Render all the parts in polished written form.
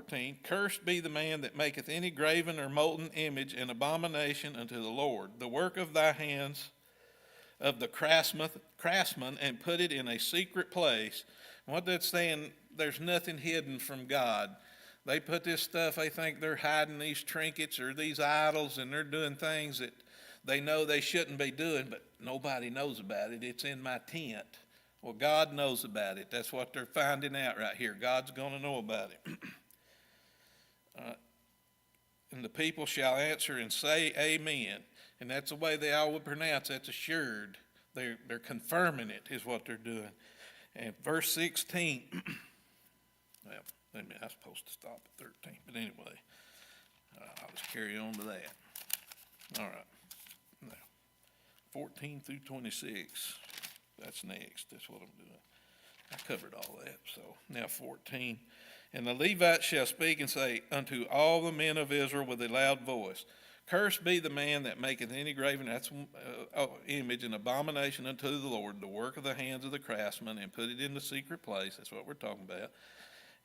14, cursed be the man that maketh any graven or molten image an abomination unto the Lord, the work of thy hands of the craftsman, and put it in a secret place. And what that's saying, there's nothing hidden from God. They put this stuff, they think they're hiding these trinkets or these idols, and they're doing things that they know they shouldn't be doing, but nobody knows about it. It's in my tent. Well, God knows about it. That's what they're finding out right here. God's going to know about it. And the people shall answer and say, Amen. And that's the way they all would pronounce. That's assured. They're confirming it is what they're doing. And verse 16. Well, I was supposed to stop at 13, but anyway, I'll just carry on to that. All right. Now, 14 through 26. That's next. That's what I'm doing. I covered all that. So now 14. And the Levites shall speak and say unto all the men of Israel with a loud voice, cursed be the man that maketh any graven image, an abomination unto the Lord, the work of the hands of the craftsman, and put it in the secret place. That's what we're talking about.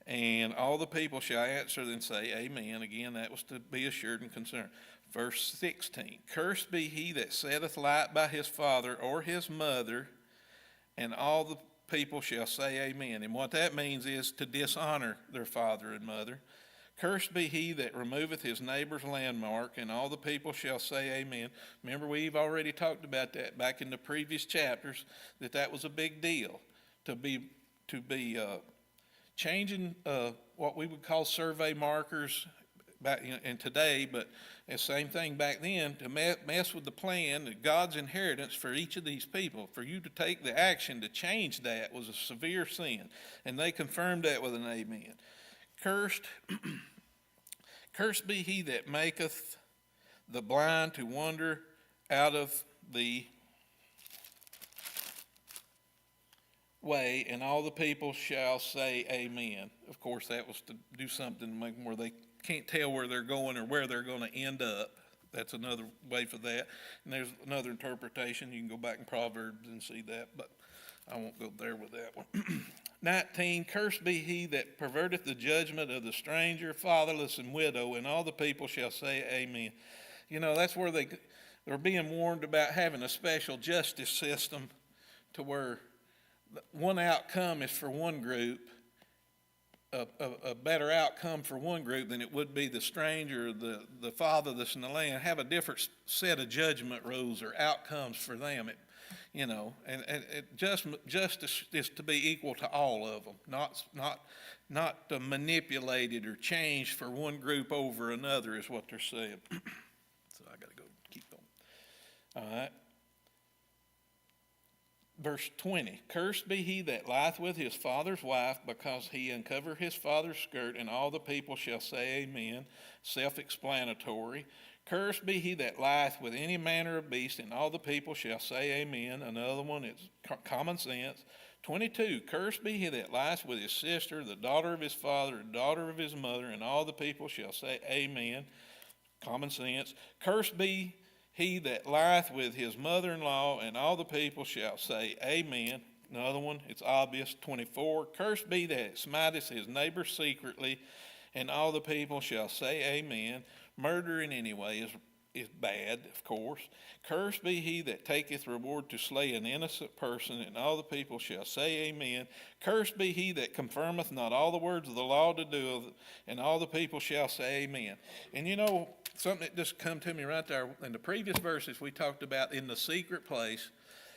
And all the people shall answer and say, Amen. Again, that was to be assured and concerned. Verse 16, cursed be he that setteth light by his father or his mother, and all the people shall say Amen. And what that means is to dishonor their father and mother. Cursed be he that removeth his neighbor's landmark, and all the people shall say Amen. Remember, we've already talked about that back in the previous chapters, that was a big deal, to be changing what we would call survey markers back in today, but the same thing back then, to mess with the plan, God's inheritance for each of these people. For you to take the action to change that was a severe sin, and they confirmed that with an amen. Cursed be he that maketh the blind to wander out of the way, and all the people shall say amen. Of course, that was to do something to make them where they can't tell where they're going or where they're going to end up. That's another way for that. And there's another interpretation. You can go back in Proverbs and see that, but I won't go there with that one. 19, cursed be he that perverteth the judgment of the stranger, fatherless, and widow, and all the people shall say amen. You know, that's where they're being warned about having a special justice system to where one outcome is for one group, a better outcome for one group than it would be the stranger, the fatherless in the land. Have a different set of judgment rules or outcomes for them. Justice is to be equal to all of them, not manipulated or changed for one group over another is what they're saying. So I got to go keep going. All right. Verse 20, cursed be he that lieth with his father's wife, because he uncover his father's skirt, and all the people shall say amen. Self-explanatory. Cursed be he that lieth with any manner of beast, and all the people shall say amen. Another one is common sense. 22, cursed be he that lieth with his sister, the daughter of his father, the daughter of his mother, and all the people shall say amen. Common sense. Cursed be he that lieth with his mother-in-law, and all the people shall say amen. Another one, it's obvious. 24, cursed be that smiteth his neighbor secretly, and all the people shall say amen. Murdering anyway is bad, of course. Cursed be he that taketh reward to slay an innocent person, and all the people shall say amen. Cursed be he that confirmeth not all the words of the law to do, and all the people shall say amen. And you know, something that just come to me right there, in the previous verses we talked about in the secret place,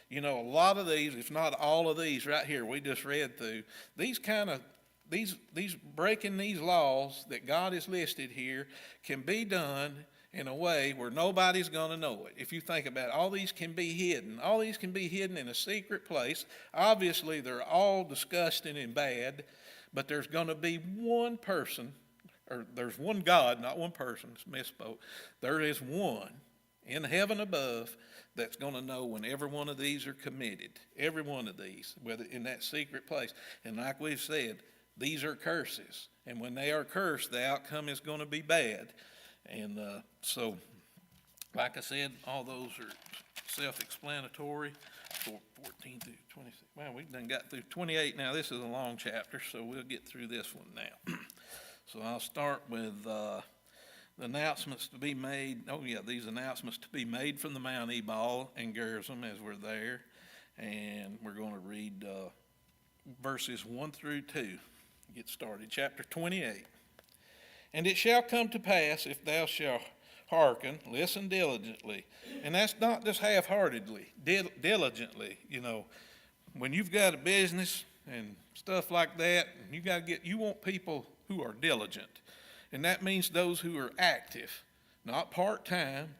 you know, a lot of these, if not all of these right here we just read through, these breaking these laws that God has listed here can be done in a way where nobody's going to know it. If you think about it, all these can be hidden. All these can be hidden in a secret place. Obviously, they're all disgusting and bad, but there's going to be one person, or there's one God, not one person, misspoke. There is one in heaven above that's going to know when every one of these are committed, every one of these, whether in that secret place. And like we've said, these are curses. And when they are cursed, the outcome is going to be bad. And so, like I said, all those are self-explanatory. 14 through 26. Well, we've done got through 28 now. This is a long chapter, so we'll get through this one now. So I'll start with the announcements to be made. Oh, yeah, these announcements to be made from the Mount Ebal and Gerizim as we're there. And we're going to read verses 1 through 2. Get started. Chapter 28. And it shall come to pass, if thou shalt hearken, listen diligently. And that's not just half-heartedly, diligently. You know, when you've got a business and stuff like that, you want people who are diligent. And that means those who are active, not part-time,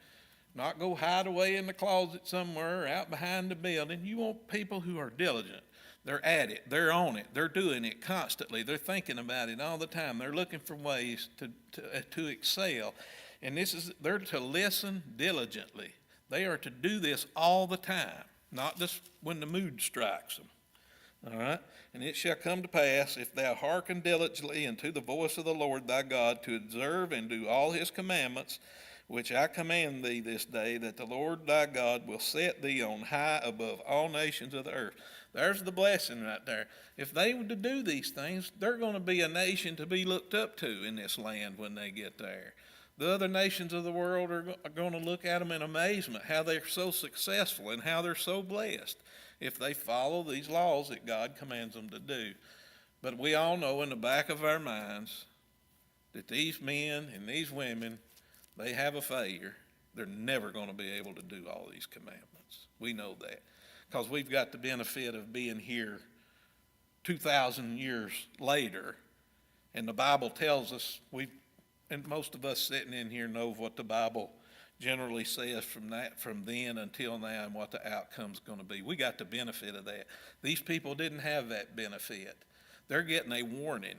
not go hide away in the closet somewhere out behind the building. You want people who are diligent. They're at it. They're on it. They're doing it constantly. They're thinking about it all the time. They're looking for ways to excel. And they're to listen diligently. They are to do this all the time, not just when the mood strikes them. All right? And it shall come to pass, if thou hearken diligently unto the voice of the Lord thy God, to observe and do all his commandments, which I command thee this day, that the Lord thy God will set thee on high above all nations of the earth. There's the blessing right there. If they were to do these things, they're going to be a nation to be looked up to in this land when they get there. The other nations of the world are going to look at them in amazement, how they're so successful and how they're so blessed if they follow these laws that God commands them to do. But we all know in the back of our minds that these men and these women, they have a failure. They're never going to be able to do all these commandments. We know that because we've got the benefit of being here 2,000 years later, and the Bible tells us, and most of us sitting in here know what the Bible generally says from then until now and what the outcome's going to be. We got the benefit of that. These people didn't have that benefit. They're getting a warning.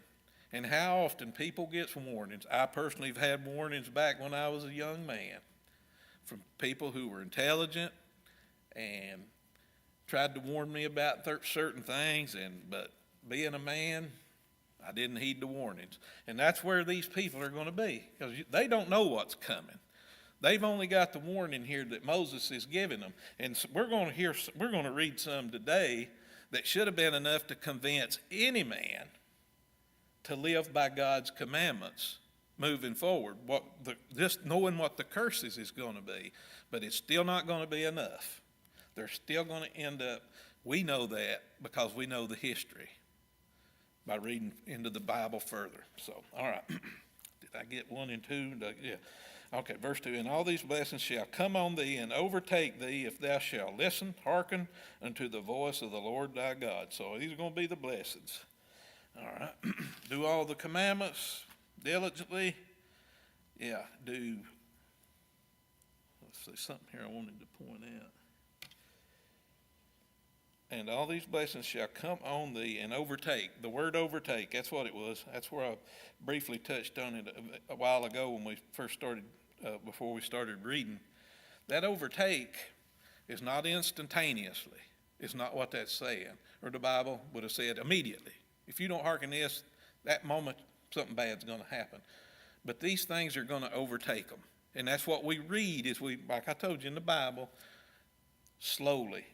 And how often people get warnings. I personally have had warnings back when I was a young man from people who were intelligent and tried to warn me about certain things, but being a man, I didn't heed the warnings. And that's where these people are going to be, because they don't know what's coming. They've only got the warning here that Moses is giving them. And so we're going to read some today that should have been enough to convince any man to live by God's commandments moving forward. Just knowing what the curses is going to be, but it's still not going to be enough. They're still going to end up, we know that because we know the history by reading into the Bible further. So, all right. Did I get 1 and 2? Yeah. Okay, verse 2, and all these blessings shall come on thee and overtake thee if thou shalt listen, hearken unto the voice of the Lord thy God. So these are going to be the blessings. All right. Do all the commandments diligently. Yeah, let's see, something here I wanted to point out. And all these blessings shall come on thee and overtake. The word overtake, that's what it was. That's where I briefly touched on it a while ago when we first started, before we started reading. That overtake is not instantaneously. It's not what that's saying. Or the Bible would have said immediately. If you don't hearken this, that moment something bad's going to happen. But these things are going to overtake them. And that's what we read like I told you in the Bible, slowly.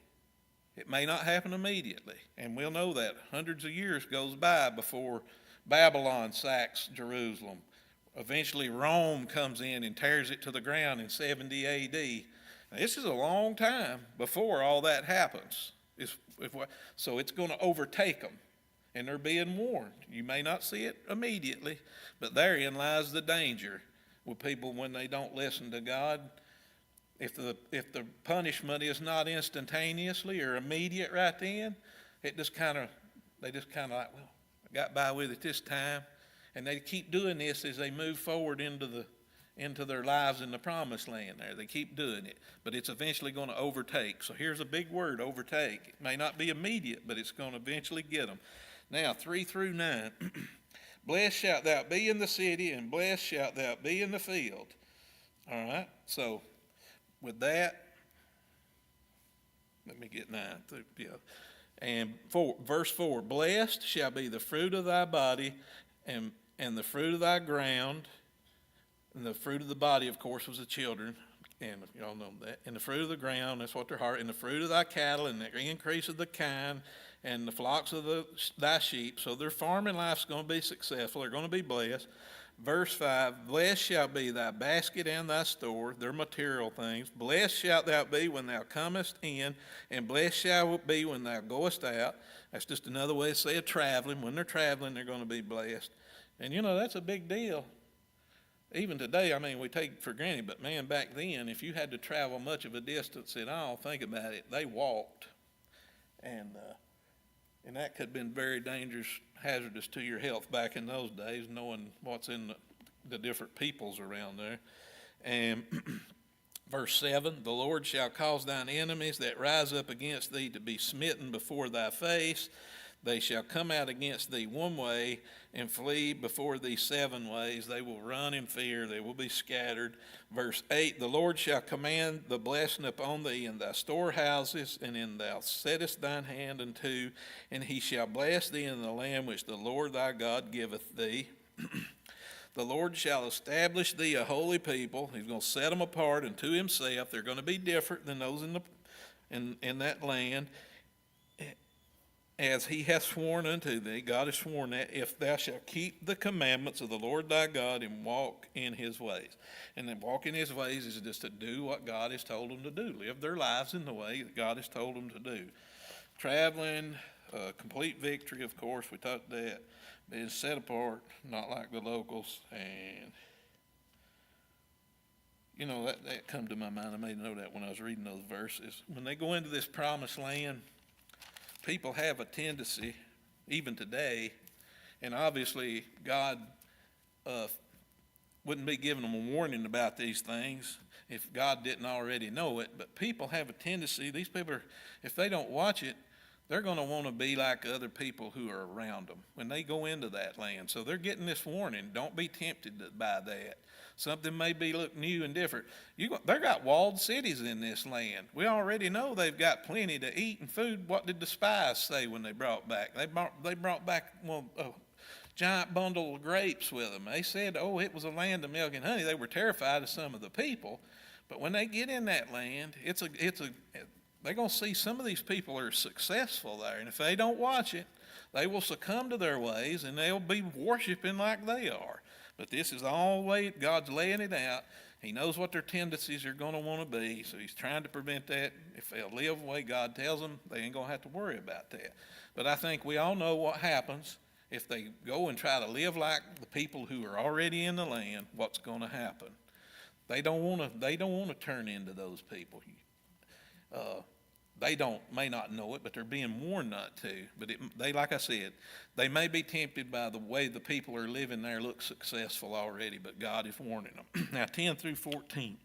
It may not happen immediately, and we'll know that hundreds of years goes by before Babylon sacks Jerusalem. Eventually Rome comes in and tears it to the ground in 70 A.D. Now, this is a long time before all that happens. So it's going to overtake them, and they're being warned. You may not see it immediately, but therein lies the danger with people when they don't listen to God. If the punishment is not instantaneously or immediate right then, they just kind of like, well, I got by with it this time, and they keep doing this as they move forward into their lives in the promised land. There, they keep doing it, but it's eventually going to overtake. So here's a big word: overtake. It may not be immediate, but it's going to eventually get them. Now 3 through 9. Blessed shalt thou be in the city, and blessed shalt thou be in the field. All right, so. With that, let me get 9 through, yeah. And verse 4, blessed shall be the fruit of thy body and the fruit of thy ground. And the fruit of the body, of course, was the children and y'all know that, in the fruit of the ground, that's what their heart, in the fruit of thy cattle, and the increase of the kine, and the flocks of thy sheep. So their farming life's going to be successful. They're going to be blessed. Verse 5, blessed shall be thy basket and thy store, their material things. Blessed shalt thou be when thou comest in, and blessed shall it be when thou goest out. That's just another way to say it, traveling. When they're traveling, they're going to be blessed. And that's a big deal. Even today, we take it for granted, but man, back then, if you had to travel much of a distance at all, think about it, they walked. And that could have been very dangerous, hazardous to your health back in those days, knowing what's in the different peoples around there. And verse 7, the Lord shall cause thine enemies that rise up against thee to be smitten before thy face. They shall come out against thee one way and flee before thee 7 ways. They will run in fear. They will be scattered. Verse 8, the Lord shall command the blessing upon thee in thy storehouses, and in thou settest thine hand unto, and he shall bless thee in the land which the Lord thy God giveth thee. The Lord shall establish thee a holy people. He's going to set them apart unto himself. They're going to be different than those in that land. As he hath sworn unto thee, God has sworn that, if thou shalt keep the commandments of the Lord thy God and walk in his ways. And then walk in his ways is just to do what God has told them to do, live their lives in the way that God has told them to do. Traveling, complete victory, of course, we talked that, being set apart, not like the locals. And, that come to my mind. I made a note of that when I was reading those verses. When they go into this promised land, people have a tendency, even today, and obviously God wouldn't be giving them a warning about these things if God didn't already know it, but people have a tendency, these people, if they don't watch it, they're going to want to be like other people who are around them when they go into that land. So they're getting this warning, don't be tempted by that. Something may look new and different. They got walled cities in this land. We already know they've got plenty to eat and food. What did the spies say when they brought back? They brought back a giant bundle of grapes with them. They said, it was a land of milk and honey. They were terrified of some of the people. But when they get in that land, they're going to see some of these people are successful there. And if they don't watch it, they will succumb to their ways and they'll be worshiping like they are. But this is all the way God's laying it out. He knows what their tendencies are going to want to be, so he's trying to prevent that. If they'll live the way God tells them, they ain't going to have to worry about that. But I think we all know what happens if they go and try to live like the people who are already in the land, what's going to happen. They don't want to turn into those people. They may not know it, but they're being warned not to. But like I said, they may be tempted by the way the people are living there look successful already, but God is warning them. Now, 10 through 14.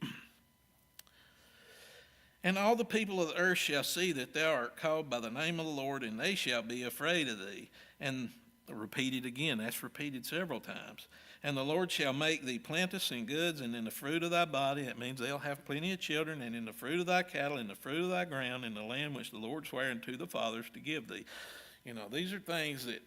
And all the people of the earth shall see that thou art called by the name of the Lord, and they shall be afraid of thee. And repeated again, that's repeated several times. And the Lord shall make thee plenteous in goods and in the fruit of thy body. That means they'll have plenty of children, and in the fruit of thy cattle, in the fruit of thy ground, in the land which the Lord sware unto the fathers to give thee. These are things that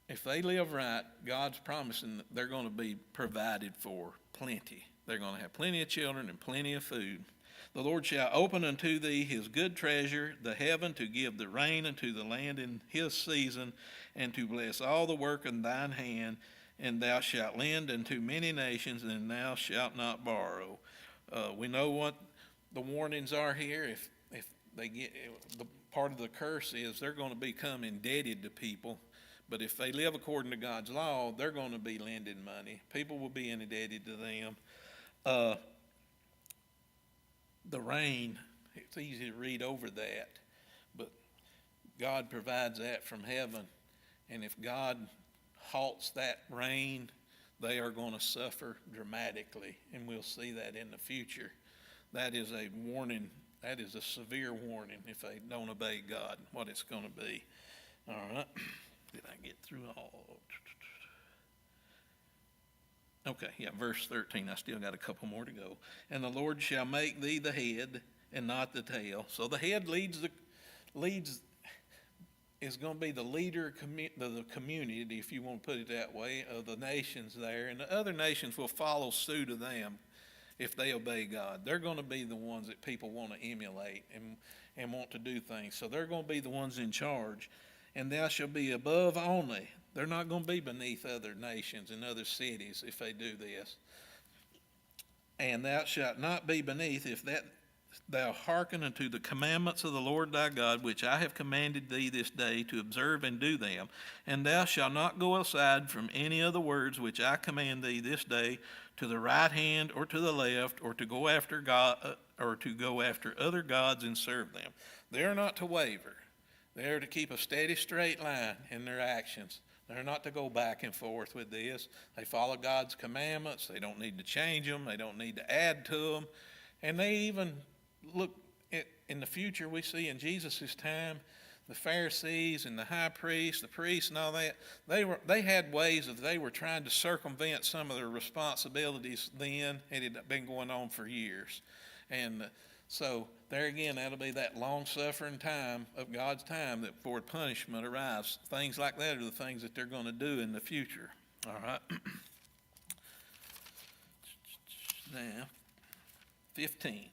if they live right, God's promising that they're going to be provided for plenty. They're going to have plenty of children and plenty of food. The Lord shall open unto thee his good treasure, the heaven, to give the rain unto the land in his season, and to bless all the work of thine hand. And thou shalt lend unto many nations, and thou shalt not borrow. We know what the warnings are here. If they get, the part of the curse is they're going to become indebted to people. But if they live according to God's law, they're going to be lending money. People will be indebted to them. The rain, it's easy to read over that, but God provides that from heaven. And if God halts that rain, they are going to suffer dramatically, and we'll see that in the future. That is a warning. That is a severe warning if they don't obey God, what it's going to be. All right. Did I get through all? Okay, verse 13. I still got a couple more to go. And the Lord shall make thee the head and not the tail. So the head leads is going to be the leader of the community, if you want to put it that way, of the nations there. And the other nations will follow suit of them. if they obey God. They're going to be the ones that people want to emulate and want to do things. So they're going to be the ones in charge. And thou shalt be above only. They're not going to be beneath other nations and other cities if they do this. And thou shalt not be beneath if that thou hearken unto the commandments of the Lord thy God, which I have commanded thee this day to observe and do them. And thou shalt not go aside from any of the words which I command thee this day, to the right hand or to the left, or to go after God, or to go after other gods and serve them. They are not to waver. They are to keep a steady, straight line in their actions. They're not to go back and forth with this. They follow God's commandments. They don't need to change them. They don't need to add to them. And they even look at, in the future, we see in Jesus' time, the Pharisees and the high priests, the priests and all that, they had ways of they were trying to circumvent some of their responsibilities then. It had been going on for years. And so there again, that'll be that long-suffering time of God's time that before punishment arrives. Things like that are the things that they're going to do in the future. All right. Now, 15.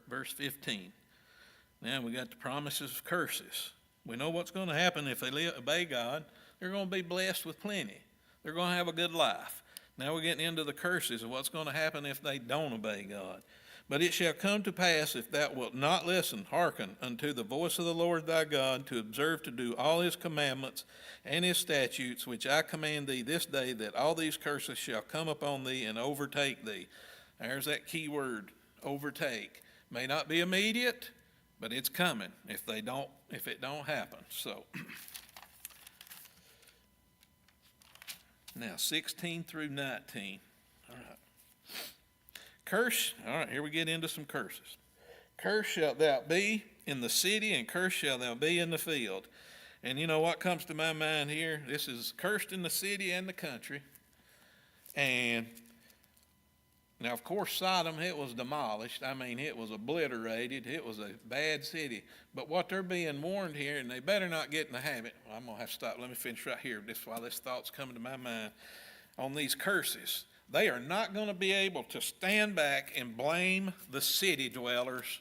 Verse 15. Now we got the promises of curses. We know what's going to happen if they obey God. They're going to be blessed with plenty. They're going to have a good life. Now we're getting into the curses of what's going to happen if they don't obey God. But it shall come to pass, if thou wilt not listen, hearken unto the voice of the Lord thy God, to observe to do all his commandments and his statutes, which I command thee this day, that all these curses shall come upon thee and overtake thee. There's that key word, overtake. May not be immediate, but it's coming if it don't happen. So now 16 through 19. All right. Curse, all right, here we get into some curses. Cursed shalt thou be in the city, and cursed shalt thou be in the field. And you know what comes to my mind here? This is cursed in the city and the country. And now, of course, Sodom, it was demolished. I mean, it was obliterated. It was a bad city. But what they're being warned here, and they better not get in the habit. Well, I'm going to have to stop. Let me finish right here. This is why this thought's coming to my mind on these curses. They are not going to be able to stand back and blame the city dwellers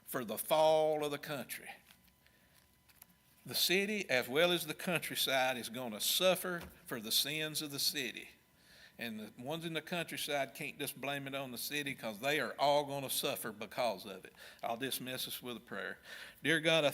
for the fall of the country. The city, as well as the countryside, is going to suffer for the sins of the city. And the ones in the countryside can't just blame it on the city, because they are all going to suffer because of it. I'll dismiss us with a prayer. Dear God, I